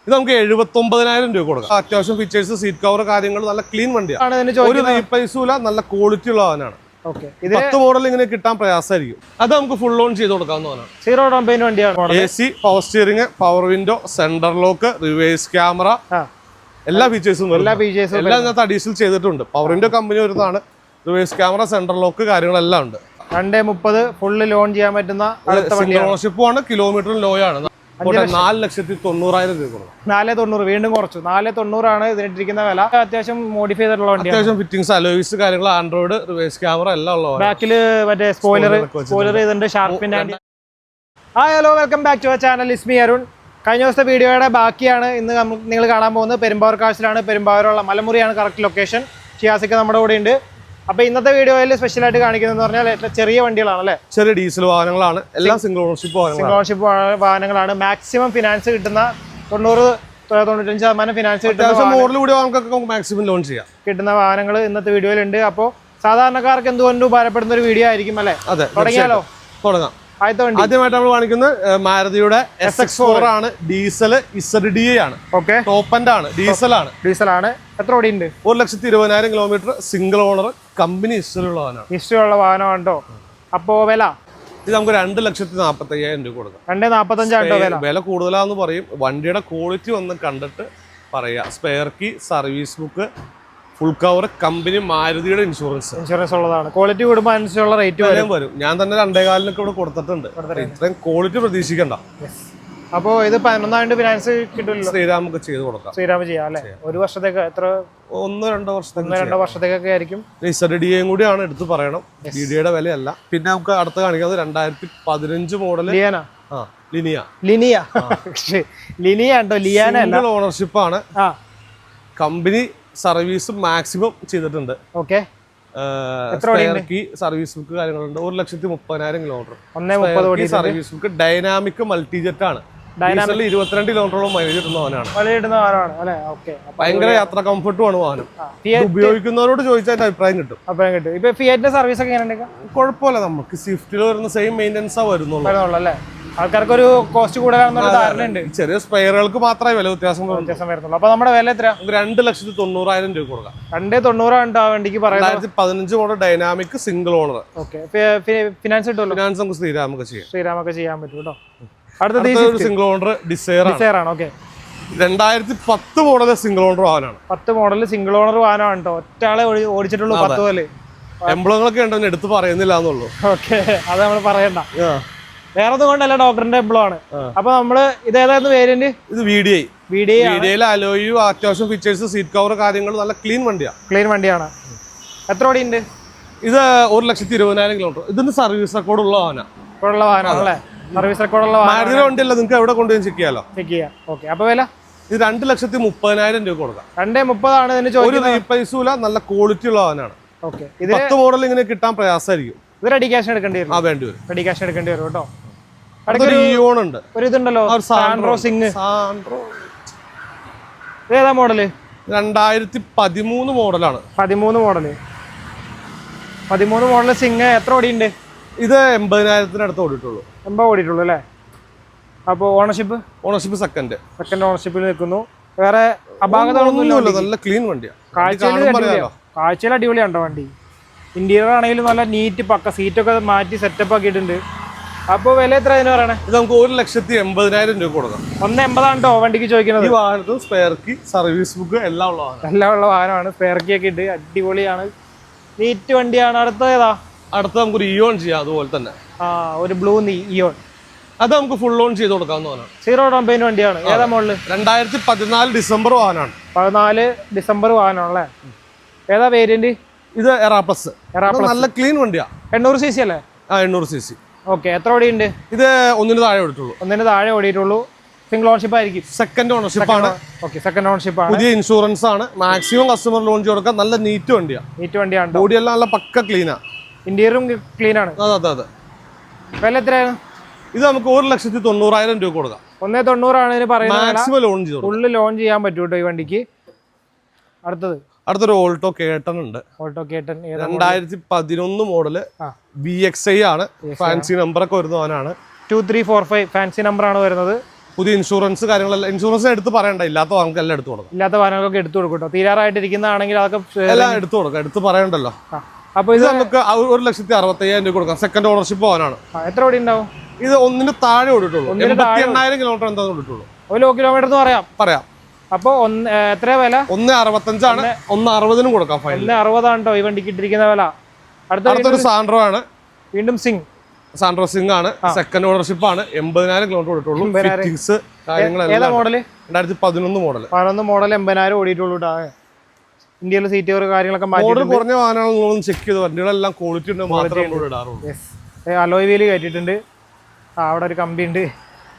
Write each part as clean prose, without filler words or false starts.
ഇത് നമുക്ക് 79,000 രൂപ കൊടുക്കാം. അത്യാവശ്യം ഫീച്ചേഴ്സ്, സീറ്റ് കവർ, കാര്യങ്ങൾ നല്ല ക്ലീൻ വണ്ടിയാണ്. ഒരു റീപ്ലേസും നല്ല ക്വാളിറ്റി ഉള്ള വാഹനമാണ്. 10 മോഡൽ ഇങ്ങനെ കിട്ടാൻ പ്രയാസമായിരിക്കും. അത് നമുക്ക് ഫുൾ ഓൺ ചെയ്ത് കൊടുക്കാവുന്നതാണ്. സീറോ ഡൗൺ പേയ്മെന്റ് വണ്ടിയാണ്. AC, power steering, power window, centre lock, reverse camera, എല്ലാ ഫീച്ചേഴ്സും എല്ലാം ഇതിനകത്ത് അഡീഷണൽ ചെയ്തിട്ടുണ്ട്. പവർ വിൻഡോ കമ്പനി വരുന്നതാണ്. റിവേഴ്സ് ക്യാമറ, സെന്റർ ലോക്ക്, കാര്യങ്ങളെല്ലാം ഉണ്ട്. 230 ഫുള്ള് ലോൺ ചെയ്യാൻ പറ്റുന്ന ഓണർഷിപ്പും ആണ്. കിലോമീറ്ററും ലോ ആണ്. 4,90,000 രൂപ. 490 വീണ്ടും കുറച്ചു. 490 ആണ് ഇതിനിട്ടിരിക്കുന്ന വില. അത്യാവശ്യം മോഡിഫൈ ചെയ്തിട്ടുള്ള വണ്ടിയാണ്. അത്യാവശ്യം ഫിറ്റിംഗ്സ്, അലോയ്സ്, കാര്യങ്ങൾ, ആൻഡ്രോയിഡ്, റിവേഴ്സ് ക്യാമറ എല്ലാം ഉള്ള. ബാക്കില് മറ്റേ സ്പോയിലർ ചെയ്തിട്ടുണ്ട്. ഷാർപ്പിന്റെ. Hi, hello, welcome back to our channel. Is me Arun. കഴിഞ്ഞ ദിവസത്തെ വീഡിയോയുടെ ബാക്കിയാണ് ഇന്ന് നിങ്ങൾ കാണാൻ പോകുന്നത്. പെരുമ്പാവൂർ കാഴ്ചയിലാണ്. പെരുമ്പാവൂരുള്ള മലമുറിയാണ് കറക്റ്റ് ലൊക്കേഷൻ. ഷിയാസിക്ക് നമ്മുടെ കൂടെ ഉണ്ട്. അപ്പൊ ഇന്നത്തെ വീഡിയോയിൽ സ്പെഷ്യൽ ആയിട്ട് കാണിക്കുന്നത് പറഞ്ഞാൽ ചെറിയ വണ്ടികളാണല്ലേ, ചെറിയ ഡീസൽ വാഹനങ്ങളാണ്. എല്ലാം സിംഗിൾ ഓണർഷിപ്പ് വാഹനങ്ങളാണ്. മാക്സിമം ഫിനാൻസ് കിട്ടുന്ന 90-95% ഫിനാൻസ് മാക്സിമം ലോൺ ചെയ്യാം കിട്ടുന്ന വാഹനങ്ങൾ ഇന്നത്തെ വീഡിയോയിലുണ്ട്. അപ്പോൾ സാധാരണക്കാർക്ക് എന്തുകൊണ്ടും ഉപകാരപ്പെടുന്ന ഒരു വീഡിയോ ആയിരിക്കും അല്ലേ? തുടങ്ങിയാലോ? തുടങ്ങാം. ആദ്യമായിട്ട് നമ്മൾ കാണിക്കുന്നത് മാരുതിയുടെ SX4 ആണ്. ഡീസൽ ZDI ആണ്. ടോപ്പ് എൻഡ് ആണ്. ഡീസലാണ്. എത്ര ഓടിയുണ്ട്? 1,20,000 കിലോമീറ്റർ. Single owner. കമ്പനി ഹിസ്റ്ററിയുള്ള വാഹനമാണ് കേട്ടോ. അപ്പോ വില ഇത് നമുക്ക് 2,45,000 രൂപ കൊടുക്കാം. 2,45,000 വില കൂടുതലാന്ന് പറയും. വണ്ടിയുടെ ക്വാളിറ്റി വന്ന് കണ്ടിട്ട് പറയാ. Spare key, service book, full cover, company മാരുതിയുടെ ഇൻഷുറൻസ് ഉള്ളതാണ്. ക്വാളിറ്റി കൂടുമ്പോൾ അനുസരിച്ചുള്ള റേറ്റ് വരും. ഞാൻ തന്നെ 2,400 ഇവിടെ കൊടുത്തിട്ടുണ്ട്. ഇത്രയും ക്വാളിറ്റി പ്രതീക്ഷിക്കണ്ട. അപ്പോൾ ഇത് 11,000 ഫിനാൻസ് കിട്ടില്ല. ശ്രീരാമൊക്കെ ചെയ്ത് കൊടുക്കാം. ശ്രീരാമ ചെയ്യാം അല്ലേ? ഒരു വർഷത്തേക്ക് എത്ര? 1-2 വർഷത്തേക്കൊക്കെ ആയിരിക്കും. ZDI കൂടിയാണ് എടുത്ത് പറയണം. DDIയുടെ വിലയല്ല. പിന്നെ നമുക്ക് അടുത്ത് കാണിക്കുന്നത് 2015 മോഡൽ ലിനിയ ഉണ്ടോ? ലിയാന സിംഗിൾ ഓണർഷിപ്പ് ആണ്. കമ്പനി സർവീസ് മാക്സിമം ചെയ്തിട്ടുണ്ട്. സർവീസ് ബുക്ക് കാര്യങ്ങളുണ്ട്. 1,30,000 kilometre service book. Dynamic Multijet ആണ്. 22 കിലോമീറ്ററോളം മൈലേജ് കിട്ടുന്ന വാഹനമാണ്. ഭയങ്കര യാത്ര കംഫർട്ടും ആണ് വാഹനം. ഉപയോഗിക്കുന്നവരോട് ചോദിച്ചാൽ അഭിപ്രായം കിട്ടും. ഇപ്പൊ ഫിയറ്റിന്റെ സർവീസ് ഒക്കെ കുഴപ്പമില്ല. നമുക്ക് സ്വിഫ്റ്റിൽ വരുന്ന സെയിം മെയിൻ്റെനൻസാ വരുന്നുള്ളൂ. ആൾക്കാർക്ക് ഒരു കോസ്റ്റ് കൂടുതലാണെന്നുള്ള ധാരണയുണ്ട്. ചെറിയ സ്പെയറുകൾക്ക് മാത്രമേ വില വ്യത്യാസം വരുന്നുള്ളൂ. അപ്പൊ നമ്മുടെ വില എത്ര? 2,90,000 രൂപ കൊടുക്കാം. 2,90,000 ആ വണ്ടിക്ക് പറയുന്നത്. 2015 model dynamic single owner. Finance കിട്ടുമല്ലോ? ഫിനാൻസ് നമുക്ക് ശ്രീരാമൊക്കെ ചെയ്യാൻ പറ്റും കേട്ടോ. അടുത്ത സിംഗിൾ ഓണർ ഡിസയർ ആണ്. 2010 മോഡൽ സിംഗിൾ ഓണർ വാഹനമാണ്. 10 മോഡൽ സിംഗിൾ ഓണർ വാഹനമാണ് കേട്ടോ. ഒറ്റ ആളെ ഓടിച്ചിട്ടുള്ളൂ. 10 പോലെ എംബ്ലങ്ങളൊക്കെ ഉണ്ടോ എടുത്ത് പറയുന്നില്ല എന്നുള്ളൂ. അത് നമ്മൾ പറയണ്ട. വേറെ ഒന്നും കൊണ്ടല്ല, ഡോക്ടറിന്റെ എംബ്ലമാണ്. അപ്പൊ നമ്മള് ഇതേതായിരുന്നു വേരിയന്റ്? ഇത് VDI അലോയും അത്യാവശ്യം ഫീച്ചേഴ്സ്, സീറ്റ് കവർ, കാര്യങ്ങൾ നല്ല ക്ലീൻ വണ്ടിയാണ്. എത്ര ഓടിയുണ്ട്? ഇത് 1,20,000 കിലോമീറ്റർ. ഇതിന് സർവീസ് റെക്കോർഡ് ഉള്ള വാഹനമാണ്. സർവീസ് റെക്കോർഡുള്ള വണ്ടിയല്ല. നിങ്ങൾക്ക് എവിടെ കൊണ്ടുപോയി ചെക്ക് ചെയ്യാലോ. അപ്പൊ വില ഇത് 2,30,000 രൂപ കൊടുക്കാം. 2,30,000 ആണ്. ഒരു റീപ്ലേസും നല്ല ക്വാളിറ്റി ഉള്ള വാഹനമാണ്. 10 മോഡൽ ഇങ്ങനെ കിട്ടാൻ പ്രയാസമായിരിക്കും. ഇത് റെഡി ക്യാഷ് എടുക്കേണ്ടി വരും. വേണ്ടി വരും. റെഡി ക്യാഷ് എടുക്കേണ്ടി വരും കേട്ടോ. ഉണ്ട്. ഒരു ഇതുണ്ടല്ലോ, സാൻഡ്രോ സിംഗ്. ഏതാ മോഡല്? 2013 മോഡലാണ്. 13 മോഡല് സിംഗ്. എത്ര ഓടിയുണ്ട്? ഇത് 80,000 അടുത്ത് ഓടിയിട്ടുള്ളൂ. 80 ഓടിയിട്ടുള്ളൂ അല്ലേ? അപ്പോൾ ഓണർഷിപ്പ് സെക്കൻഡ് ഓണർഷിപ്പിൽ നിൽക്കുന്നു. വേറെ അപാകതകളൊന്നുമില്ല. നല്ല ക്ലീൻ വണ്ടിയാണ്. കാഴ്ചയിൽ അടിപൊളിയാണ്ടോ വണ്ടി. ഇന്റീരിയർ ആണെങ്കിലും നല്ല നീറ്റ് പക്ക. സീറ്റൊക്കെ മാറ്റി സെറ്റപ്പ് ആക്കിയിട്ടുണ്ട്. അപ്പോൾ വില എത്ര അതിന് പറയണേ? ഇത് നമുക്ക് 1,80,000 രൂപ കൊടുക്കാം. 1,80,000 കേട്ടോ വണ്ടിക്ക് ചോദിക്കുന്നത്. ഈ വാഹനത്തിൽ സ്പെയർ കീ, സർവീസ് ബുക്ക് എല്ലാം ഉള്ള വാഹനമാണ്. സ്പെയർ കീ ഒക്കെ ഇട്ട് അടിപൊളിയാണ്. നീറ്റ് വണ്ടിയാണ്. അടുത്ത നമുക്കൊരു ഇയോൺ ചെയ്യാം. അതുപോലെ തന്നെ ഒരു ബ്ലൂ ഇയോൺ. അത് നമുക്ക് ഫുൾ ഓൺ ചെയ്ത് കൊടുക്കാവുന്നതാണ്. സീറോ ഡൗൺ പേയ്മെന്റ് വണ്ടിയാണ്. ഏതാ മോഡല്? 2014 ഡിസംബർ വാഹനമാണ്. 14 ഡിസംബർ വാഹനമാണല്ലേ? ഏതാ വേരിയന്റ്? ഇത് എറാ പ്ലസ്. നല്ല ക്ലീൻ വണ്ടിയാ. 800 cc അല്ലേ? 800 cc. എത്ര ഓടിയുണ്ട്? ഇത് 1 താഴെ ഓടിയിട്ടുള്ളൂ. സിംഗിൾ ഓണർഷിപ്പ് ആയിരിക്കും. സെക്കൻഡ് ഓണർഷിപ്പ് ആണ്. സെക്കൻഡ് ഓണർഷിപ്പ് ആണ്. പുതിയ ഇൻഷുറൻസ് ആണ്. മാക്സിമം കസ്റ്റമർ ലോൺ ചെയ്ത് കൊടുക്കാം. നല്ല നീറ്റ് വണ്ടിയാണ്. ബോഡി എല്ലാം നല്ല പക്ക ക്ലീനാ. ഇന്റീരിയറും ക്ലീൻ ആണ്. അതെ. വില എത്രയാണ്? ഇത് നമുക്ക് 1,90,000 രൂപ കൊടുക്കാം. 1,90,000 ആണ് ഇതിന് പറയുന്നത്. മാക്സിമം ലോൺ ചെയ്തു. ഫുള്ള് ലോൺ ചെയ്യാൻ പറ്റും കേട്ടോ ഈ വണ്ടിക്ക്. അടുത്തൊരു ഓൾട്ടോ കേട്ടൺ ഉണ്ട്. 2011 മോഡല് VXI ആണ്. ഫാൻസി നമ്പർ ഒക്കെ വരുന്നവനാണ്. 2345 ഫാൻസി നമ്പർ ആണ് വരുന്നത്. പുതിയ ഇൻഷുറൻസ് കാര്യങ്ങളെല്ലാം ഇൻഷുറൻസ് എടുത്ത് പറയണ്ട, ഇല്ലാത്ത വാഹനങ്ങൾക്ക് എല്ലാം എടുത്തു കൊടുക്കാം. ഇല്ലാത്ത വാഹനങ്ങളൊക്കെ എടുത്തു കൊടുക്കും. തീരാറായിട്ടിരിക്കുന്നതാണെങ്കിൽ അതൊക്കെ എല്ലാം എടുത്തു കൊടുക്കാം, എടുത്ത് പറയണ്ടല്ലോ. അപ്പോൾ ഇത് നമുക്ക് 1,65,000 രൂപ കൊടുക്കാം. സെക്കൻഡ് ഓണർഷിപ്പ് വാഹനമാണ്. എത്ര ഓടി ഉണ്ടാവും? ഇത് ഒന്നിന് താഴെ ഓടിയിട്ടുള്ളൂ. 88,000 കിലോമീറ്റർ എന്താണെന്ന് ഓടിയിട്ടുള്ളൂ. 1 കിലോമീറ്റർ എന്ന് പറയാം. അപ്പോൾ എത്ര വില? 1,65 ആണ്. 1,60 കൊടുക്കാം. 1,60 ആണ് കേട്ടോ ഈ വണ്ടിക്ക് ഇട്ടിരിക്കുന്ന വില. അടുത്തൊരു സാൻഡ്രോ ആണ്. വീണ്ടും സാൻഡ്രോ സിംഗ് ആണ്. സെക്കൻഡ് ഓണർഷിപ്പ് ആണ്. 80,000 കിലോമീറ്റർ ഓടിയിട്ടുള്ളൂ. ഫിറ്റിംഗ്സ് കാര്യങ്ങളെല്ലാം. Model 2011 model. 11 മോഡൽ 80,000 ഓടിയിട്ടുള്ളൂ. ഇന്ത്യയിലെ സീറ്റ് കവർ കാര്യങ്ങളൊക്കെ മോഡൽ കുറഞ്ഞ വാഹനങ്ങൾ ചെക്ക് ചെയ്ത് വണ്ടികളെല്ലാം ക്വാളിറ്റി ഉണ്ട് മാത്രമേ നമ്മൾ ഇടാറുള്ളൂ. Alloy wheel കയറ്റിയിട്ടുണ്ട്. അവിടെ ഒരു കമ്പി ഉണ്ട്.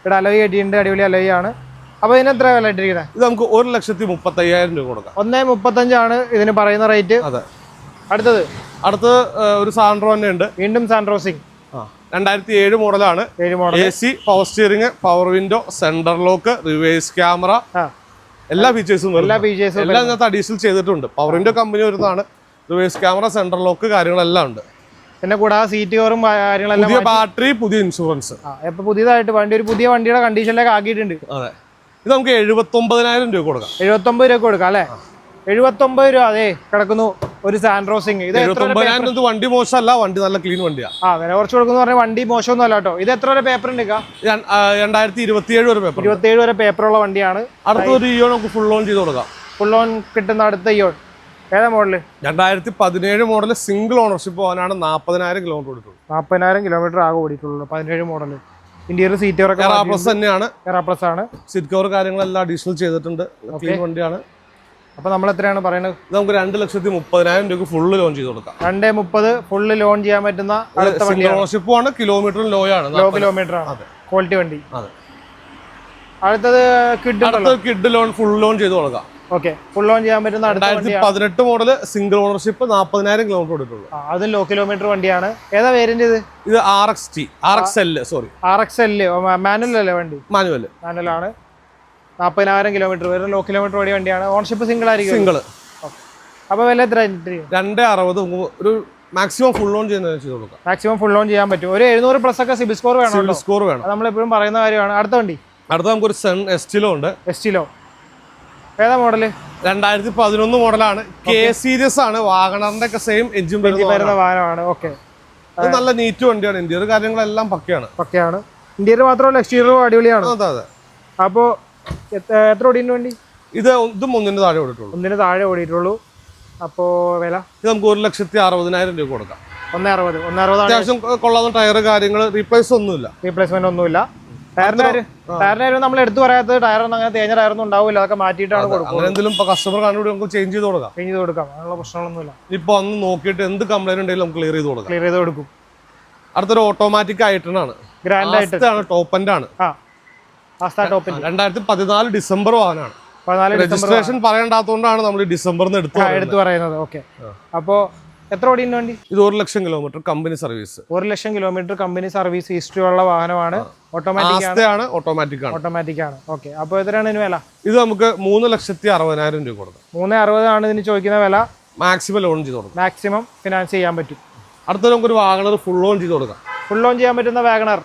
ഇവിടെ അലോയ് കയറ്റിയിട്ടുണ്ട്. അടിപൊളി അലോയ് ആണ്. അപ്പോൾ ഇതിന് എത്ര വില ഇട്ടിരിക്കുന്നത്? ഇത് നമുക്ക് 1,35,000 രൂപ കൊടുക്കാം. 1,35 ആണ് ഇതിന് പറയുന്ന റേറ്റ്. അതെ. അടുത്ത് ഒരു സാൻഡ്രോ തന്നെ ഉണ്ട്. വീണ്ടും സാൻഡ്രോ സിംഗ് 2007 മോഡലാണ്. AC, power steering, power window, centre lock, reverse camera, എല്ലാ ഫീച്ചേഴ്സും എല്ലാം ഇതിനകത്ത് അഡീഷണൽ ചെയ്തിട്ടുണ്ട്. പവർ വിൻഡോ കമ്പനി വരുന്നതാണ്. റിവേഴ്സ് ക്യാമറ, സെന്റർ ലോക്ക് കാര്യങ്ങളെല്ലാം ഉണ്ട്. പിന്നെ കൂടാതെ സീറ്റ് കവറും കാര്യങ്ങളെല്ലാം, പുതിയ ബാറ്ററി, പുതിയ ഇൻഷുറൻസ്. ഇപ്പൊ പുതിയതായിട്ട് ഒരു പുതിയ വണ്ടിയുടെ കണ്ടീഷനിലേക്ക് ആക്കിയിട്ടുണ്ട്. അതെ. ഇത് നമുക്ക് 79,000 രൂപ കൊടുക്കാം. 79 രൂപ കൊടുക്കാം അല്ലേ? 79 രൂപ. അതെ കിടക്കുന്നു ഒരു സാൻഡ്രോ സിംഗ്. ഇത് 79,000 വണ്ടി മോശമല്ല, വണ്ടി നല്ല ക്ലീൻ വണ്ടിയാണ്. വില കുറച്ച് കൊടുക്കുന്ന പറഞ്ഞാൽ വണ്ടി മോശമൊന്നും അല്ല കേട്ടോ. ഇത് എത്ര വരെ പേപ്പർ ഉണ്ട്? 2027 വരെ പേപ്പർ. 27 വരെ പേപ്പറുള്ള വണ്ടിയാണ്. അടുത്തൊരു ഇയോൺ നമുക്ക് ഫുൾ ഓൺ ചെയ്ത് കൊടുക്കാം. ഫുൾ ഓൺ കിട്ടുന്ന അടുത്ത ഇയോൺ ഏതാ മോഡല്? 2017 മോഡൽ സിംഗിൾ ഓണർഷിപ്പ് പോകാനാണ്. 40,000 കിലോമീറ്റർ ഓടിയിട്ടുള്ളൂ. 40,000 കിലോമീറ്റർ ആകെ ഓടിയിട്ടുള്ളൂ. 17 മോഡല്. ഇന്ത്യയിൽ സീറ്റ് കവറൊക്കെ പ്ലസ് തന്നെയാണ്. പ്ലസ് ആണ്. സീറ്റ് കവർ കാര്യങ്ങളെല്ലാം അഡീഷണൽ ചെയ്തിട്ടുണ്ട്. ക്ലീൻ വണ്ടിയാണ്. അപ്പൊ നമ്മൾ എത്രയാണ് പറയുന്നത്? നമുക്ക് 2,30,000 രൂപ ഫുള്ള് ലോൺ ചെയ്ത് കൊടുക്കാം. 2,30,000 ഫുള്ള് ലോൺ ചെയ്യാൻ പറ്റുന്ന ഓണർഷിപ്പ് ആണ്. കിലോമീറ്ററും ലോ ആണ്. ലോ കിലോമീറ്റർ ആണ്. ക്വാളിറ്റി വണ്ടി. അതെ. അടുത്തത് കിഡ് ലോൺ ഫുൾ ലോൺ ചെയ്ത് കൊടുക്കാം. ഓക്കെ. ഫുൾ ലോൺ ചെയ്യാൻ പറ്റുന്ന 2018 മോഡൽ സിംഗിൾ ഓണർഷിപ്പ് 40,000 കിലോമീറ്റർ ഓടിയിട്ടുള്ളൂ. അതും ലോ കിലോമീറ്റർ വണ്ടിയാണ്. ഏതാ വേരിയന്റ് ഇത്? ഇത് RXL. മാനുവൽ അല്ലേ വണ്ടി? മാനുവൽ ആണ്. 40,000 കിലോമീറ്റർ വരും. ലോ കിലോമീറ്റർ ഓടിയ വണ്ടിയാണ്. ഓണർഷിപ്പ് സിംഗിൾ ആയിരിക്കും. സിംഗിൾ. അപ്പൊ വില എത്ര? 2,60 ഒരു മാക്സിമം ഫുൾ ലോൺ ചെയ്ത് കൊടുക്കാം. മാക്സിമം ഫുൾ ലോൺ ചെയ്യാൻ പറ്റും. ഒരു 700 പ്ലസ് ഒക്കെ സിബിൽ സ്കോർ വേണം. നമ്മളെപ്പോഴും പറയുന്ന കാര്യമാണ്. അടുത്ത വണ്ടി നമുക്കൊരു സൺ എസ്റ്റിലോ ഉണ്ട്. ഏതാ മോഡല്? 2011 മോഡലാണ്. K സീരീസ് ആണ്. വാഗണറിന്റെ ഒക്കെ സെയിം എഞ്ചിൻ വരുന്ന വാഹനമാണ്. ഓക്കെ. നല്ല നീറ്റ് വണ്ടിയാണ്. ഇന്റീരിയർ കാര്യങ്ങളെല്ലാം പക്കയാണ്. ഇന്റീരിയർ മാത്രമല്ല എക്സ്റ്റീരിയറും അടിപൊളിയാണ്. അതെ. അപ്പോൾ എത്ര ഓടിയുണ്ട് വണ്ടി? ഇതും 1,ന് താഴെ ഓടിയിട്ടുള്ളൂ. 1,ന് താഴെ ഓടിയിട്ടുള്ളൂ. അപ്പോൾ വില ഇത് നമുക്ക് 1,60,000 രൂപ കൊടുക്കാം. 1,60,000 അത്യാവശ്യം കൊള്ളാവുന്ന ടയർ കാര്യങ്ങൾ റീപ്ലേസ്മെന്റ് ഒന്നുമില്ല. ടയറിന് നമ്മൾ എടുത്തു പറയാത്തത് ടയറൊന്നും അങ്ങനെ തേഞ്ഞ ടയറൊന്നും ഉണ്ടാവില്ല. അതൊക്കെ മാറ്റിയിട്ടാണ് കൊടുക്കുന്നത്. എന്തെങ്കിലും കസ്റ്റമർ കണ്ടുപിടി നമുക്ക് ചേഞ്ച് ചെയ്ത് കൊടുക്കാം. അങ്ങനെയുള്ള പ്രശ്നങ്ങളൊന്നുമില്ല. ഇപ്പൊ അന്ന് നോക്കിയിട്ട് എന്ത് കംപ്ലൈന്റ് ഉണ്ടെങ്കിലും നമുക്ക് ക്ലിയർ ചെയ്ത് കൊടുക്കും. അടുത്തൊരു ഓട്ടോമാറ്റിക് ആയിട്ടാണ്. ഗ്രാൻഡ് ആയിട്ട് ടോപ്പ് എൻഡ് ആണ്. 2014 ഡിസംബർ വാഹനമാണ്. രജിസ്ട്രേഷൻ പറയേണ്ടാത്തതുകൊണ്ടാണ് നമ്മൾ ഡിസംബറിൽ എടുത്തു പറയുന്നത്. ഓക്കെ. അപ്പോൾ എത്ര ഓടിയുണ്ട് വണ്ടി? ഇത് 1,00,000 kilometre company service. 1,00,000 kilometre company service history ഉള്ള വാഹനമാണ്. ഓട്ടോമാറ്റിക് ആണ്. ഓക്കെ. അപ്പോൾ എത്രയാണ് ഇതിന് വില? ഇത് നമുക്ക് 3,60,000 രൂപ കൊടുക്കാം. 3,60,000 ആണ് ഇതിന് ചോദിക്കുന്ന വില. മാക്സിമം ലോൺ ചെയ്ത് കൊടുക്കാം. മാക്സിമം ഫിനാൻസ് ചെയ്യാൻ പറ്റും. അടുത്ത നമുക്കൊരു വാഗണർ ഫുൾ ലോൺ ചെയ്ത് കൊടുക്കാം. ഫുൾ ലോൺ ചെയ്യാൻ പറ്റുന്ന വാഗണർ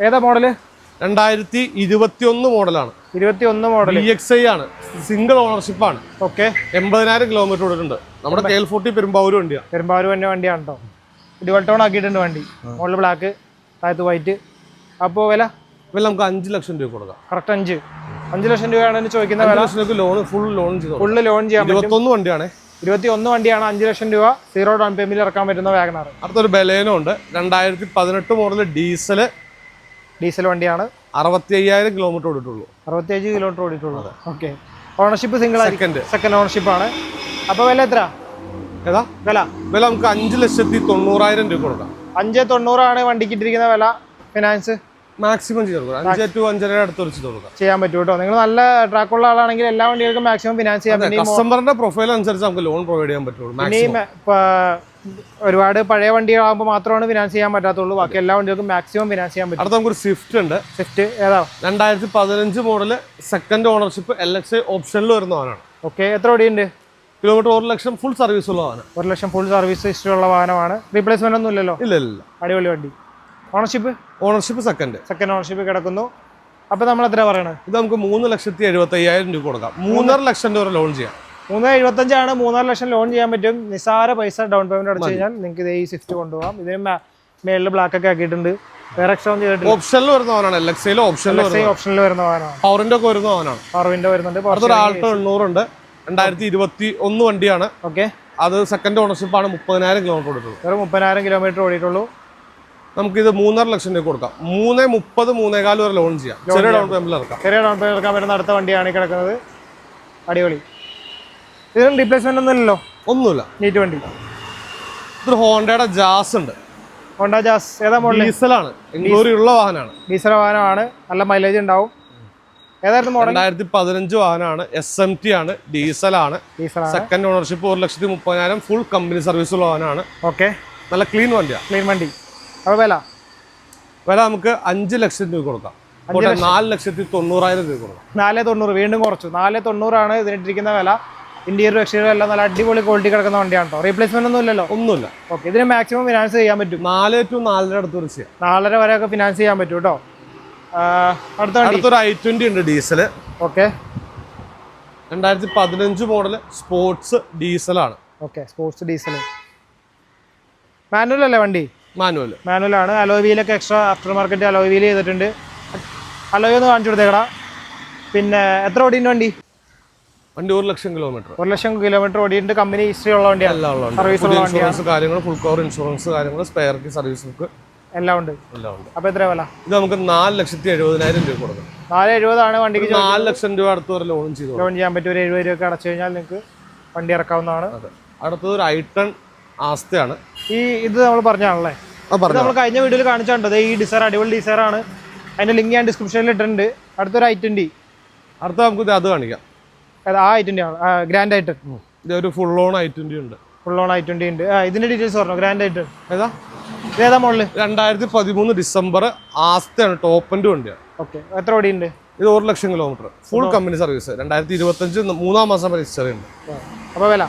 ഏതാ മോഡല്? 2021 മോഡലാണ്. 21 മോഡൽ. EXI ആണ്. സിംഗിൾ ഓണർഷിപ്പ് ആണ്. ഓക്കെ. 80,000 കിലോമീറ്റർ ഓടിയിട്ടുണ്ട്. നമ്മുടെ KL40 പെരുമ്പാവൂർ വണ്ടിയാണ് കേട്ടോ. ഡ്യുവൽ ടോൺ ആക്കിയിട്ടുണ്ട് വണ്ടി. മുകളിൽ ബ്ലാക്ക്, താഴത്ത് വൈറ്റ്. അപ്പോൾ വില നമുക്ക് 5,00,000 രൂപ കൊടുക്കാം. കറക്റ്റ് 5 ലക്ഷം രൂപയാണ് ചോദിക്കുന്ന വില. ഫുൾ ലോൺ ചെയ്യാൻ 21 വണ്ടിയാണ്. 21 വണ്ടിയാണ്. 5 ലക്ഷം രൂപ 0 ഡൗൺ പേയ്മെന്റിൽ ഇറക്കാൻ പറ്റുന്ന വാഗണർ. അടുത്തൊരു ബലേനോ ഉണ്ട്. 2018 മോഡൽ ഡീസൽ വണ്ടിയാണ്. 65,000 കിലോമീറ്റർ ഓടിയിട്ടുള്ളൂ. 65 കിലോമീറ്റർ ഓടിയിട്ടുള്ളൂ. Okay. Ownership single second ownership ആണ്. അപ്പോൾ വില എത്ര? വില നമുക്ക് 5,90,000 രൂപ കൊടുക്കാം. 5,90 ആണ് വണ്ടിക്ക് ഇട്ടിരിക്കുന്ന വില. ഫിനാൻസ് മാക്സിമം ചെയ്ത് കൊടുക്കാം. 5 to 5.5 അടുത്ത് കൊടുക്കാം. ചെയ്യാൻ പറ്റും കേട്ടോ. നിങ്ങൾ നല്ല ട്രാക്കുള്ള ആളാണെങ്കിൽ എല്ലാ വണ്ടികൾക്കും മാക്സിമം ഫിനാൻസ് ചെയ്യാൻ പറ്റും. കസ്റ്റമറിന്റെ പ്രൊഫൈൽ അനുസരിച്ച് നമുക്ക് ലോൺ പ്രൊവൈഡ് ചെയ്യാൻ പറ്റുള്ളൂ. ഒരുപാട് പഴയ വണ്ടികളാകുമ്പോൾ മാത്രമാണ് ഫിനാൻസ് ചെയ്യാൻ പറ്റാത്തുള്ളൂ. ബാക്കി എല്ലാ വണ്ടികൾക്കും മാക്സിമം ഫിനാൻസ് ചെയ്യാൻ പറ്റും. അടുത്ത നമുക്കൊരു സ്വിഫ്റ്റ് ഉണ്ട്. സ്വിഫ്റ്റ് ഏതാ? 2015 മോഡൽ സെക്കൻഡ് ഓണർഷിപ്പ് LXI ഓപ്ഷനിൽ വരുന്നതാണ്. ഓക്കെ. എത്ര ഓടിയുണ്ട്? കിലോമീറ്റർ 1,00,000 ഫുൾ സർവീസ് ഉള്ള വാഹനം. 1,00,000 ഫുൾ സർവീസ് ഹിസ്റ്ററി ഉള്ള വാഹനമാണ്. റീപ്ലേസ്മെന്റ് ഒന്നും ഇല്ലല്ലോ? ഇല്ല. അടിപൊളി വണ്ടി. ഓണർഷിപ്പ് സെക്കൻഡ് ഓണർഷിപ്പ് കിടക്കുന്നു. അപ്പൊ നമ്മൾ എത്ര പറയണത്? ഇത് നമുക്ക് 3,75,000 രൂപ കൊടുക്കാം. 3.5 ലക്ഷം രൂപ ലോൺ ചെയ്യാം. 3.75 3.5 ലക്ഷം ലോൺ ചെയ്യാൻ പറ്റും. നിസാര പൈസ ഡൗൺ പേയ്മെന്റ് അടച്ചു കഴിഞ്ഞാൽ നിങ്ങൾക്ക് ഇത് ഈ സ്വിഫ്റ്റ് കൊണ്ടുപോകാം. ഇതിന് മേളിൽ ബ്ലാക്ക് ഒക്കെ ആക്കിയിട്ടുണ്ട്. വേറെ എക്സ്ട്രാ ഒന്നും ചെയ്തിട്ടില്ല. ഓപ്ഷനിൽ വരുന്നവനാണ്. LXI ഓപ്ഷനിൽ വരുന്ന വാഹനമാണ്. പവറിന്റെ ഒക്കെ വരുന്നവനാണ്. പവറിന്റെ വരുന്നുണ്ട്. അടുത്തൊരു ആൾട്ടോ 800 ഉണ്ട്. 2021 വണ്ടിയാണ്. ഓക്കെ. അത് സെക്കൻഡ് ഓണർഷിപ്പ് ആണ്. 30,000 കിലോമീറ്റർ ഓടിയിട്ടുള്ളൂ. വെറും 30,000 കിലോമീറ്റർ ഓടിയിട്ടുള്ളൂ. നമുക്കിത് 3.5 ലക്ഷം രൂപ കൊടുക്കാം. 3.30 3.4 വരെ ലോൺ ചെയ്യാം. ചെറിയ ഡൗൺ പേയ്മെന്റ് ഇറക്കാം. ചെറിയ ഡൗൺ പേയ്മെന്റ് ഇറക്കാൻ പറ്റുന്ന അടുത്ത വണ്ടിയാണ് ഈ കിടക്കുന്നത്. അടിപൊളി. ഇതിനും റീപ്ലേസ്മെന്റ് ഒന്നും ഇല്ലല്ലോ? ഒന്നുമില്ല. നീറ്റ് വണ്ടി. ഇതൊരു ഹോണ്ടയുടെ ജാസ് ഉണ്ട്. ഹോണ്ട ജാസ് ഏതാ മോഡൽ? ഡീസലാണ്. ഇൻക്ലൂറി ഉള്ള വാഹനമാണ്. ഡീസൽ വാഹനമാണ്. നല്ല മൈലേജ് ഉണ്ടാവും. ഏതായിരുന്നു മോഡൽ? 2015 വാഹനമാണ്. SMT ആണ്. ഡീസലാണ്. Second ownership 1,30,000. Full company service ഉള്ള വാഹനമാണ്. ഓക്കെ. നല്ല ക്ലീൻ വണ്ടിയാണ്. ക്ലീൻ വണ്ടി. അപ്പോൾ വില നമുക്ക് 5 ലക്ഷം രൂപ കൊടുക്കാം. 4,90,000 രൂപ കൊടുക്കാം. 490. വീണ്ടും കുറച്ചു. 490 ഇതിനിട്ടിരിക്കുന്ന വില. ഇന്റീരിയർ എക്സ്റ്റീരിയർ എല്ലാം നല്ല അടിപൊളി ക്വാളിറ്റി കിടക്കുന്ന വണ്ടിയാണ് കേട്ടോ. റീപ്ലേസ്മെന്റ് ഒന്നും ഇല്ലല്ലോ? ഒന്നുമില്ല. ഓക്കെ. ഇതിന് മാക്സിമം ഫിനാൻസ് ചെയ്യാൻ പറ്റും. 4 to 4.5 അടുത്ത് ചെയ്യാം. 4.5 വരെയൊക്കെ ഫിനാൻസ് ചെയ്യാൻ പറ്റും കേട്ടോ. അടുത്തൊരു i20 ഉണ്ട് ഡീസൽ. ഓക്കെ. 2015 മോഡൽ സ്പോർട്സ് ഡീസലാണ്. ഓക്കെ. Sports diesel. മാനുവൽ അല്ലേ വണ്ടി? മാനുവൽ ആണ്. അലോയ് വീലൊക്കെ extra after market alloy wheel ചെയ്തിട്ടുണ്ട്. അലോയ് ഒന്ന് കാണിച്ചു കൊടുത്തേക്കടാ. പിന്നെ എത്ര ഓടിയുണ്ട് വണ്ടി? 1 ലക്ഷം കിലോമീറ്റർ. 1 ലക്ഷം കിലോമീറ്റർ ഓടിയിട്ടുണ്ട്. കമ്പനി ഹിസ്റ്ററി ഉള്ള വണ്ടിയാണ്. സർവീസ് ഉള്ള വണ്ടിയാണ്. കാര്യങ്ങൾ ഫുൾ കവർ ഇൻഷുറൻസ് കാര്യങ്ങൾ സ്പെയർ കീ സർവീസ് ബുക്ക് എല്ലാം ഉണ്ട്. അപ്പോൾ എത്ര വില? ഇത് നമുക്ക് 4,70,000 രൂപ കൊടുക്കാം. 470 ആണ് വണ്ടിക്ക്. 4 ലക്ഷം രൂപ അടുത്ത് വരെ ലോൺ ചെയ്യാൻ പറ്റും. ഒരു 70 രൂപ അടച്ചു കഴിഞ്ഞാൽ നിങ്ങൾക്ക് വണ്ടി ഇറക്കാവുന്നതാണ്. അടുത്തത് ഒരു i10 ആസ്തയാണ്. ഇത് നമ്മൾ പറഞ്ഞാണല്ലേ? നമ്മൾ കഴിഞ്ഞ വീഡിയോയിൽ കാണിച്ചിട്ടുണ്ട്. ഈ ഡിസൈർ അടിപൊളി ഡിസൈർ ആണ്. അതിന്റെ ലിങ്ക് ഞാൻ ഡിസ്ക്രിപ്ഷനിൽ ഇട്ടിട്ടുണ്ട്. അടുത്തൊരു i20. അടുത്ത നമുക്ക് അത് കാണിക്കാം. ആ i20 ആണ്. Grand i10. ഇതൊരു ഫുൾ ഓൺ i20 ഉണ്ട്. ഫുൾ ഓൺ i20 ഉണ്ട്. ഇതിന്റെ ഡീറ്റെയിൽസ് പറഞ്ഞു. ഗ്രാൻഡ് i10 ഏതാ മോഡല്? 2013 ഡിസംബർ ആസ്തയാണ്. ടോപ്പ് എൻഡ് വണ്ടിയാണ്. ഓക്കെ. എത്ര ഓടിയുണ്ട്? ഇത് 1 lakh kilometre. Full company service. 2025 3 മാസം വരെ ഹിസ്റ്ററി ഉണ്ട്. അപ്പോൾ വില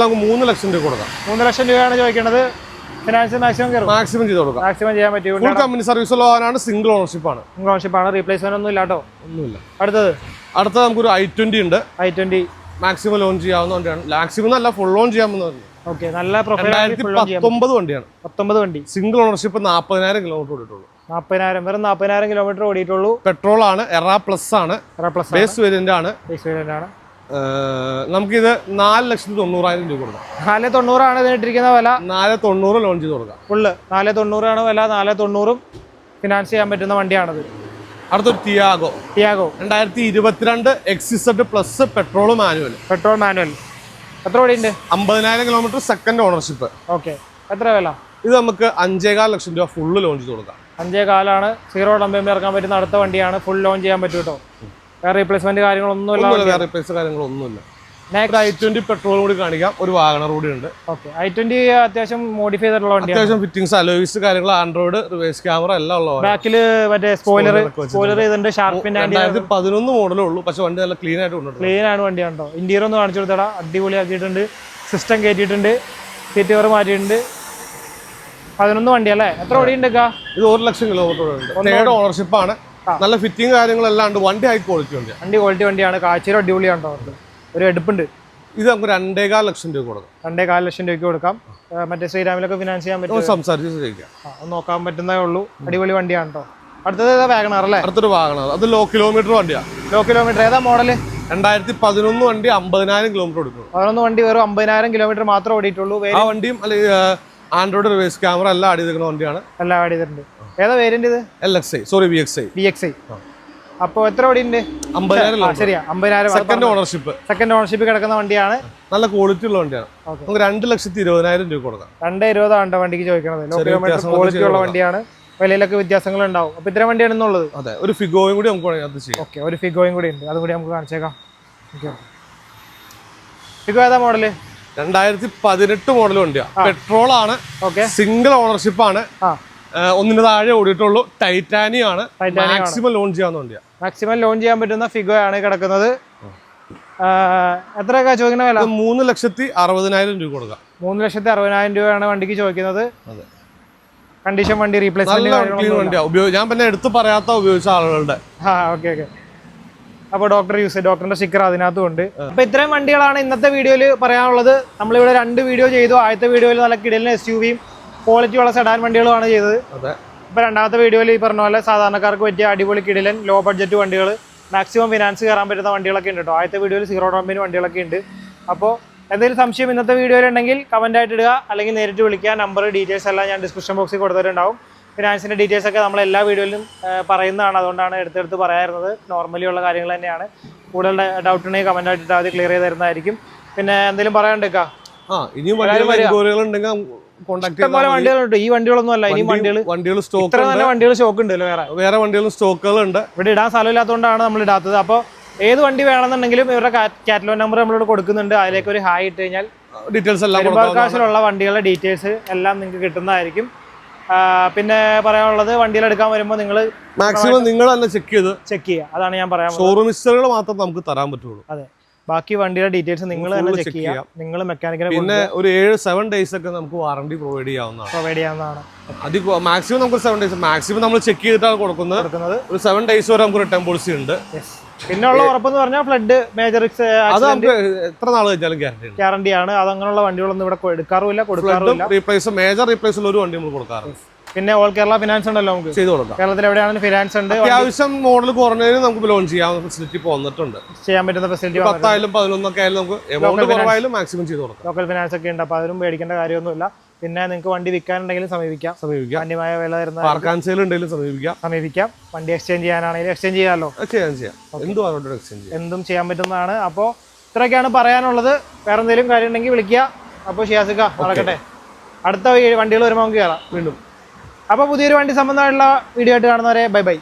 നമുക്ക് 3 ലക്ഷം രൂപ കൊടുക്കാം. 3 ലക്ഷം രൂപയാണ് ചോദിക്കുന്നത്. ഫിനാൻസ് മാക്സിമം ചെയ്ത് കൊടുക്കാം. മാക്സിമം ചെയ്യാൻ പറ്റും. ഫുൾ കമ്പനി സർവീസ് ഉള്ള വാഹനമാണ്. സിംഗിൾ ഓണർഷിപ്പ് ആണ്. റീപ്ലേസ്മെന്റ് ഒന്നും ഇല്ല കേട്ടോ. ഒന്നുമില്ല. അടുത്തത് നമുക്കൊരു i20 ഉണ്ട്. i20 മാക്സിമം ലോൺ ചെയ്യാവുന്ന വണ്ടിയാണ്. മാക്സിമം അല്ല, ഫുൾ ലോൺ ചെയ്യാവുന്ന. ഓക്കെ. നല്ല പ്രൊഫൈൽ. 2019 വണ്ടിയാണ്. 19 വണ്ടി. Single ownership 40,000 kilometre ഓടിയിട്ടുള്ളൂ. 40,000 വെറും 40,000 കിലോമീറ്റർ ഓടിയിട്ടുള്ളൂ. പെട്രോൾ ആണ്. എറ പ്ലസ് ആണ്. ബേസ് വേരിയന്റ് ആണ്. നമുക്കിത് 4,90,000 രൂപ കൊടുക്കാം. 490 ആണ് ഇതിനിട്ടിരിക്കുന്ന വില. 490 ലോൺ ചെയ്ത് കൊടുക്കാം. ഫുള്ള് 490 ആണ് വില. 490 ഫിനാൻസ് ചെയ്യാൻ പറ്റുന്ന വണ്ടിയാണത്. അടുത്തൊരു Tiago 2022 XZ plus petrol manual. എത്ര ഓടിയുണ്ട്? 50,000 കിലോമീറ്റർ. Second ownership. ഓക്കെ. എത്ര വില? ഇത് നമുക്ക് 5.25 ലക്ഷം രൂപ ഫുള്ള് ലോൺ ചെയ്ത് കൊടുക്കാം. 5.25 ആണ്. 0 ഡൗൺ പേയ്മെന്റ് ഇറക്കാൻ പറ്റുന്ന അടുത്ത വണ്ടിയാണ്. ഫുൾ ലോൺ ചെയ്യാൻ പറ്റും കേട്ടോ. വേറെ റീപ്ലേസ്മെന്റ് കാര്യങ്ങളൊന്നുമില്ല. i20 പെട്രോൾ കൂടി കാണിക്കാം. ഒരു വാഗണർ കൂടി ഉണ്ട്. ഓക്കെ. i20 അത്യാവശ്യം മോഡിഫൈ ചെയ്തിട്ടുള്ള വണ്ടിയാണ്. അത്യാവശ്യം ഫിറ്റിംഗ്സ് അലോയ്സ് കാര്യങ്ങൾ ആൻഡ്രോയിഡ് റിവേഴ്സ് ക്യാമറ എല്ലാം ഉള്ളതാണ്. ബാക്കില് മറ്റേ സ്പോയിലർ ചെയ്തിട്ടുണ്ട്. ഷാർപ്പിന്റെ 2011 മോഡലേ ഉള്ളൂ. പക്ഷെ വണ്ടി നല്ല ക്ലീൻ ആയിട്ട് ഉണ്ട്. ക്ലീൻ ആണ് വണ്ടി ഉണ്ടോ. ഇന്റീരിയർ ഒന്ന് കാണിച്ചു കൊടുത്തടാ. അടിപൊളി ആക്കിയിട്ടുണ്ട്. സിസ്റ്റം കയറ്റിയിട്ടുണ്ട്. സീറ്റ് കവർ മാറ്റിയിട്ടുണ്ട്. 11 വണ്ടി അല്ലേ? എത്ര ഓടിയുണ്ട്? ഇത് 1 ലക്ഷം കിലോമീറ്റർ ഉണ്ട്. തേർഡ് ഓണർഷിപ്പ് ആണ്. നല്ല ഫിറ്റിംഗ് കാര്യങ്ങളെല്ലാം ഉണ്ട്. വണ്ടി ഹൈ ക്വാളിറ്റി ഉണ്ട്. ക്വാളിറ്റി വണ്ടിയാണ്. കാഴ്ചയിൽ അടിപൊളിയാണ് കേട്ടോ. ഒരു എടുപ്പുണ്ട്. ഇത് നമുക്ക് 2.25 ലക്ഷം രൂപ കൊടുക്കാം. 2.25 ലക്ഷം രൂപയ്ക്ക് കൊടുക്കാം. മറ്റേ ശ്രീരാമിലൊക്കെ ഫിനാൻസ് ചെയ്യാൻ പറ്റും. സംസാരിച്ച് നോക്കാൻ പറ്റുന്നേ ഉള്ളൂ. അടിപൊളി വണ്ടിയാണ് കേട്ടോ. അടുത്തത് വാഗണർ അല്ലേ? അടുത്തൊരു വാഗണർ. അത് ലോ കിലോമീറ്റർ വണ്ടിയാണ്. Low kilometre. ഏതാ മോഡല്? 2011 വണ്ടി 50,000 കിലോമീറ്റർ ഓടിയിട്ടുള്ളൂ. 11 വണ്ടി വെറും 50,000 കിലോമീറ്റർ മാത്രമേ ഓടിയിട്ടുള്ളൂ. ആ വണ്ടിയും ആൻഡ്രോയിഡ് റിവേഴ്സ് ക്യാമറ എല്ലാം ആഡ് ചെയ്തിരിക്കുന്ന വണ്ടിയാണ്. എല്ലാം ആഡ് ചെയ്തിട്ടുണ്ട്. ഏതാ വേരിയന്റ് ഇത്? VXI. അപ്പോൾ എത്ര ഓടിയുണ്ട്? 50,000. ശരിയാ, 50,000. സെക്കൻഡ് ഓണർഷിപ്പ് കിടക്കുന്ന വണ്ടിയാണ്. നല്ല ക്വാളിറ്റി ഉള്ള വണ്ടിയാണ്. നമുക്ക് 2,20,000 രൂപ കൊടുക്കാം. 2.20 ആണ് വണ്ടിക്ക് ചോദിക്കുന്നത്. ലോ കിലോമീറ്റർ ക്വാളിറ്റി ഉള്ള വണ്ടിയാണ്. വിലയിലൊക്കെ വ്യത്യാസങ്ങൾ ഉണ്ടാവും. അപ്പോൾ ഇത്ര വണ്ടിയാണ് എന്നുള്ളത്. അതെ. ഒരു ഫിഗോയും കൂടി നമുക്ക് ചെയ്യാം. ഓക്കെ. ഒരു ഫിഗോയും കൂടി ഉണ്ട്. അതുകൂടി നമുക്ക് കാണിച്ചേക്കാം. ഫിഗോ ഏതാ മോഡല്? 2018 മോഡൽ വണ്ടിയാണ്. പെട്രോൾ ആണ്. സിംഗിൾ ഓണർഷിപ്പ് ആണ്. ഒന്നിന് താഴെ ഓടിയിട്ടുള്ളൂ. ടൈറ്റാനിയം ആണ്. മാക്സിമം ലോൺ ചെയ്യാവുന്ന വണ്ടിയാണ്. മാക്സിമം ലോൺ ചെയ്യാൻ പറ്റുന്ന ഫിഗോ ആണ് കിടക്കുന്നത്. എത്രയൊക്കെ ചോദിക്കുന്ന വില? 3,60,000 രൂപ കൊടുക്കാം. 3,60,000 രൂപയാണ് വണ്ടിക്ക് ചോദിക്കുന്നത്. കണ്ടീഷൻ വണ്ടി നല്ല റീപ്ലേസ്മെന്റ് ക്ലീൻ വണ്ടിയാണ്. ഞാൻ പിന്നെ എടുത്ത് പറയാത്ത ഉപയോഗിച്ച ആളുകളുടെ. ഓക്കെ. അപ്പോൾ ഡോക്ടറിന്റെ സ്റ്റിക്കർ അതിനകത്തും ഉണ്ട്. അപ്പോൾ ഇത്രയും വണ്ടികളാണ് ഇന്നത്തെ വീഡിയോയിൽ പറയാനുള്ളത്. നമ്മളിവിടെ 2 വീഡിയോ ചെയ്തു. ആദ്യത്തെ വീഡിയോയിൽ നല്ല കിടലിന് SUV-യും ക്വാളിറ്റിയുള്ള സെഡാൻ വണ്ടികളുമാണ് ചെയ്തത്. ഇപ്പോൾ രണ്ടാമത്തെ വീഡിയോയിൽ ഈ പറഞ്ഞ പോലെ സാധാരണക്കാർക്ക് പറ്റിയ അടിപൊളി കിടിലൻ ലോ ബഡ്ജറ്റ് വണ്ടികൾ, മാക്സിമം ഫിനാൻസ് കയറാൻ പറ്റുന്ന വണ്ടികളൊക്കെ ഉണ്ട് കേട്ടോ. ആദ്യത്തെ വീഡിയോയിൽ 0 ഡൗൺ പേയ്മെന്റ് വണ്ടികളൊക്കെ ഉണ്ട്. അപ്പോൾ എന്തെങ്കിലും സംശയം ഇന്നത്തെ വീഡിയോയിൽ ഉണ്ടെങ്കിൽ കമന്റ് ആയിട്ട് ഇടുക, അല്ലെങ്കിൽ നേരിട്ട് വിളിക്കുക. നമ്പർ ഡീറ്റെയിൽസ് എല്ലാം ഞാൻ ഡിസ്ക്രിപ്ഷൻ ബോക്സിൽ കൊടുത്തിട്ടുണ്ടാവും. ഫിനാൻസിൻ്റെ ഡീറ്റെയിൽസ് ഒക്കെ നമ്മൾ എല്ലാ വീഡിയോയിലും പറയുന്നതാണ്, അതുകൊണ്ടാണ് എടുത്തെടുത്ത് പറയാറുള്ളത്. നോർമലി ഉള്ള കാര്യങ്ങൾ തന്നെയാണ്. കൂടുതൽ ഡൗട്ട് ഉണ്ടെങ്കിൽ കമന്റ് ആയിട്ട് അത് ക്ലിയർ ചെയ്ത് തരുന്നതായിരിക്കും. പിന്നെ എന്തെങ്കിലും പറയാണ്ടിരിക്കാം. ഇഷ്ടംപോലെ വണ്ടികളുണ്ട്. ഈ വണ്ടികളൊന്നും അല്ല, ഇനി വണ്ടികൾ സ്റ്റോക്ക് ഉണ്ടല്ലോ. വേറെ വണ്ടികളും സ്റ്റോക്കുകളുണ്ട്. ഇവിടെ ഇടാൻ സ്ഥലമില്ലാത്തതുകൊണ്ടാണ് നമ്മൾ ഇടാത്തത്. അപ്പോൾ ഏത് വണ്ടി വേണമെന്നുണ്ടെങ്കിലും ഇവരുടെ കാറ്റലോഗ് നമ്പർ നമ്മളിവിടെ കൊടുക്കുന്നുണ്ട്. അതിലേക്ക് ഒരു ഹായ് ഇട്ട് കഴിഞ്ഞാൽ ഡീറ്റെയിൽസ് എല്ലാം പെരുമ്പാവൂർക്കാഴ്ചയിലുള്ള വണ്ടികളുടെ ഡീറ്റെയിൽസ് എല്ലാം നിങ്ങൾക്ക് കിട്ടുന്നതായിരിക്കും. പിന്നെ പറയാനുള്ളത്, വണ്ടികൾ എടുക്കാൻ വരുമ്പോൾ നിങ്ങൾ മാക്സിമം നിങ്ങൾ തന്നെ ചെക്ക് ചെയ്യുക. അതാണ് ഞാൻ പറയാൻ. ഷോറൂം ഹിസ്റ്ററികൾ മാത്രം നമുക്ക് തരാൻ പറ്റുള്ളൂ. അതെ, ബാക്കി വണ്ടിയുടെ ഡീറ്റെയിൽസ് നിങ്ങൾ തന്നെ ചെക്ക് ചെയ്യുക. നിങ്ങൾ മെക്കാനിക്കിനെ പിന്നെ ഒരു 7-7 ഡേയ്സ് ഒക്കെ നമുക്ക് വാറണ്ടി പ്രൊവൈഡ് ചെയ്യാവുന്നതാണ്. മാക്സിമം നമുക്ക് 7 ഡേയ്സ് മാക്സിമം നമ്മൾ ചെക്ക് ചെയ്തിട്ടാണ് കൊടുക്കുന്നത്. ഒരു 7 ഡേയ്സ് വരെ നമുക്ക് റിട്ടേൺ പോളിസി ഉണ്ട്. പിന്നെ ഉള്ള ഉറപ്പെന്ന് പറഞ്ഞാൽ ഫ്ലഡ്, മേജർ അത് നമുക്ക് എത്ര നാൾ കഴിഞ്ഞാലും ഗ്യാരണ്ടി ആണ്. അത് അങ്ങനെയുള്ള വണ്ടികളൊന്നും ഇവിടെ കൊടുക്കാറുമില്ല. മേജർ റീപ്ലേസ് ഉള്ള ഒരു വണ്ടി നമ്മൾ കൊടുക്കാറുണ്ട്. പിന്നെ ഓൾ കേരള ഫിനാൻസ് ഉണ്ടല്ലോ, നമുക്ക് ചെയ്ത് കൊടുക്കാം. കേരളത്തിൽ എവിടെയാണെങ്കിലും ഫിനാൻസ് ഉണ്ട്. അത്യാവശ്യം മോഡൽ കുറഞ്ഞതിന് നമുക്ക് ലോൺ ചെയ്യാവുന്ന ഫെസിലിറ്റി വന്നിട്ടുണ്ട്. ചെയ്യാൻ പറ്റുന്ന ഫെസിലിറ്റി 10,000 11,000 ആയാലും നമുക്ക് എമൗണ്ട് കുറവായാലും മാക്സിമം ചെയ്ത് കൊടുക്കാം. ലോക്കൽ ഫിനാൻസ് ഒക്കെ ഉണ്ട്. അപ്പോൾ അതിനും പേടിക്കേണ്ട കാര്യമൊന്നുമില്ല. പിന്നെ നിങ്ങൾക്ക് വണ്ടി വിൽക്കാനുണ്ടെങ്കിലും സമീപിക്കാം. അന്യമായ വില തരുന്ന സമീപിക്കാം. വണ്ടി എക്സ്ചേഞ്ച് ചെയ്യാനാണെങ്കിലും എക്സ്ചേഞ്ച് ചെയ്യാമല്ലോ. എന്തും ചെയ്യാൻ പറ്റുന്നതാണ്. അപ്പോൾ ഇത്രയൊക്കെയാണ് പറയാനുള്ളത്. വേറെ എന്തെങ്കിലും കാര്യം ഉണ്ടെങ്കിൽ വിളിക്കുക. അപ്പോൾ ഷിയാസിക്ക നടക്കട്ടെ. അടുത്ത വണ്ടികൾ വരുമ്പോൾ നമുക്ക് കയറാം വീണ്ടും. അപ്പോൾ പുതിയൊരു വണ്ടി സംബന്ധമായിട്ടുള്ള വീഡിയോ ആയിട്ട് കാണുന്നവരെ ബൈ.